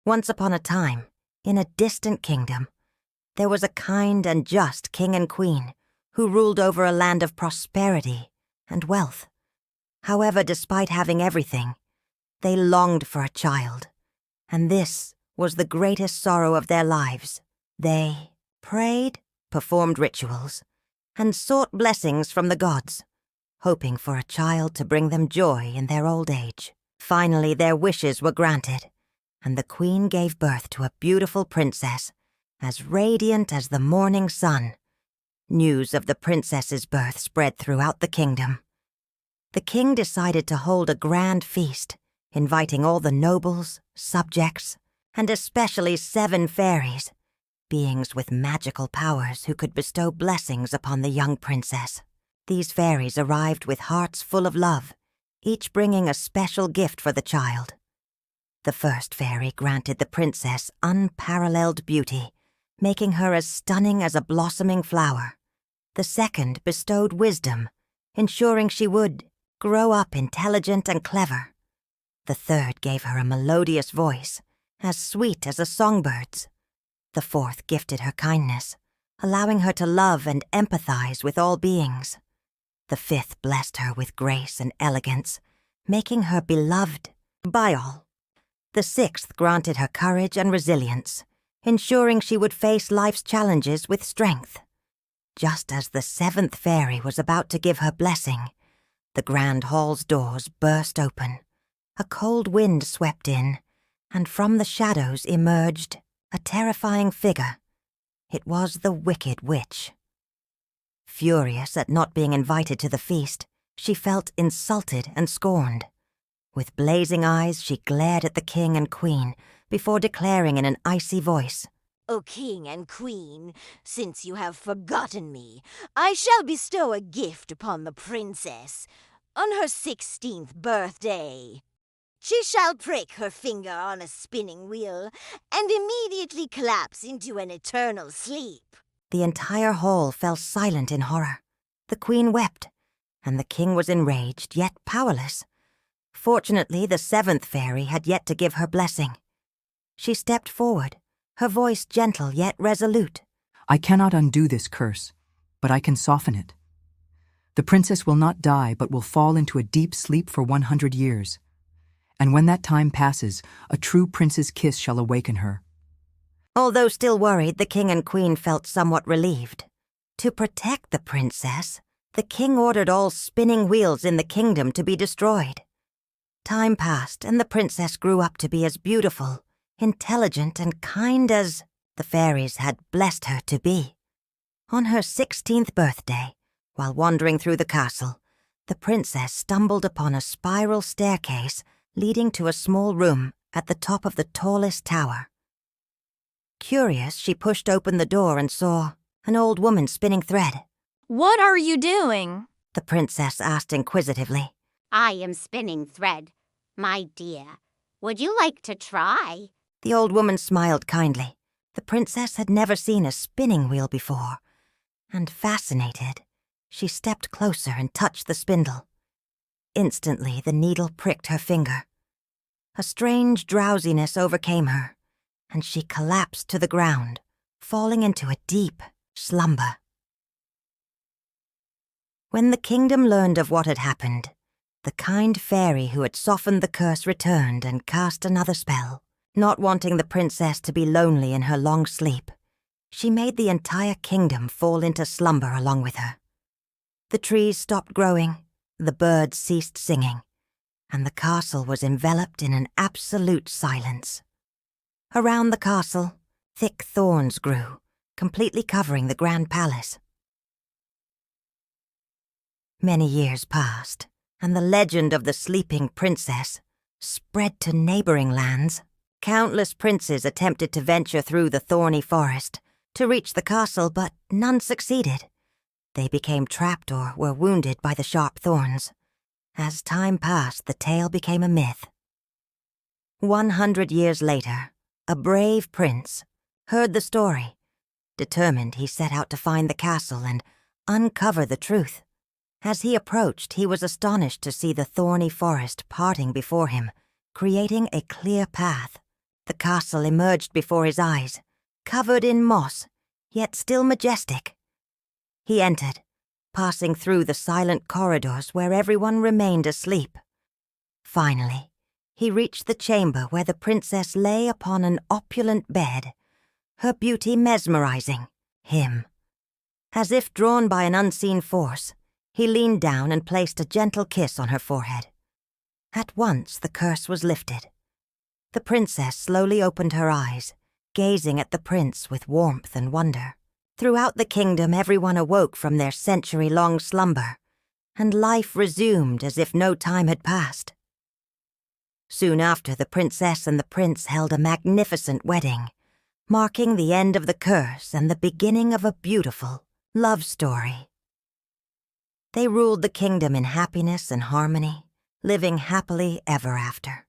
Once upon a time, in a distant kingdom, there was a kind and just king and queen who ruled over a land of prosperity and wealth. However, despite having everything, they longed for a child, and this was the greatest sorrow of their lives. They prayed, performed rituals, and sought blessings from the gods, hoping for a child to bring them joy in their old age. Finally, their wishes were granted, and the queen gave birth to a beautiful princess, as radiant as the morning sun. News of the princess's birth spread throughout the kingdom. The king decided to hold a grand feast, inviting all the nobles, subjects, and especially 7 fairies, beings with magical powers who could bestow blessings upon the young princess. These fairies arrived with hearts full of love, each bringing a special gift for the child. The first fairy granted the princess unparalleled beauty, making her as stunning as a blossoming flower. The second bestowed wisdom, ensuring she would grow up intelligent and clever. The third gave her a melodious voice, as sweet as a songbird's. The fourth gifted her kindness, allowing her to love and empathize with all beings. The fifth blessed her with grace and elegance, making her beloved by all. The sixth granted her courage and resilience, ensuring she would face life's challenges with strength. Just as the 7th fairy was about to give her blessing, the grand hall's doors burst open. A cold wind swept in, and from the shadows emerged a terrifying figure. It was the Wicked Witch. Furious at not being invited to the feast, she felt insulted and scorned. With blazing eyes, she glared at the king and queen before declaring in an icy voice, "O king and queen, since you have forgotten me, I shall bestow a gift upon the princess. On her 16th birthday, she shall prick her finger on a spinning wheel and immediately collapse into an eternal sleep." The entire hall fell silent in horror. The queen wept, and the king was enraged yet powerless. Fortunately, the 7th fairy had yet to give her blessing. She stepped forward, her voice gentle yet resolute. "I cannot undo this curse, but I can soften it. The princess will not die, but will fall into a deep sleep for 100 years. And when that time passes, a true prince's kiss shall awaken her." Although still worried, the king and queen felt somewhat relieved. To protect the princess, the king ordered all spinning wheels in the kingdom to be destroyed. Time passed, and the princess grew up to be as beautiful, intelligent, and kind as the fairies had blessed her to be. On her 16th birthday, while wandering through the castle, the princess stumbled upon a spiral staircase leading to a small room at the top of the tallest tower. Curious, she pushed open the door and saw an old woman spinning thread. "What are you doing?" the princess asked inquisitively. "I am spinning thread, my dear. Would you like to try?" The old woman smiled kindly. The princess had never seen a spinning wheel before, and fascinated, she stepped closer and touched the spindle. Instantly, the needle pricked her finger. A strange drowsiness overcame her, and she collapsed to the ground, falling into a deep slumber. When the kingdom learned of what had happened, the kind fairy who had softened the curse returned and cast another spell. Not wanting the princess to be lonely in her long sleep, she made the entire kingdom fall into slumber along with her. The trees stopped growing, the birds ceased singing, and the castle was enveloped in an absolute silence. Around the castle, thick thorns grew, completely covering the grand palace. Many years passed, and the legend of the sleeping princess spread to neighboring lands. Countless princes attempted to venture through the thorny forest to reach the castle, but none succeeded. They became trapped or were wounded by the sharp thorns. As time passed, the tale became a myth. 100 years later, a brave prince heard the story. Determined, he set out to find the castle and uncover the truth. As he approached, he was astonished to see the thorny forest parting before him, creating a clear path. The castle emerged before his eyes, covered in moss, yet still majestic. He entered, passing through the silent corridors where everyone remained asleep. Finally, he reached the chamber where the princess lay upon an opulent bed, her beauty mesmerizing him. As if drawn by an unseen force, he leaned down and placed a gentle kiss on her forehead. At once the curse was lifted. The princess slowly opened her eyes, gazing at the prince with warmth and wonder. Throughout the kingdom, everyone awoke from their century-long slumber, and life resumed as if no time had passed. Soon after, the princess and the prince held a magnificent wedding, marking the end of the curse and the beginning of a beautiful love story. They ruled the kingdom in happiness and harmony, living happily ever after.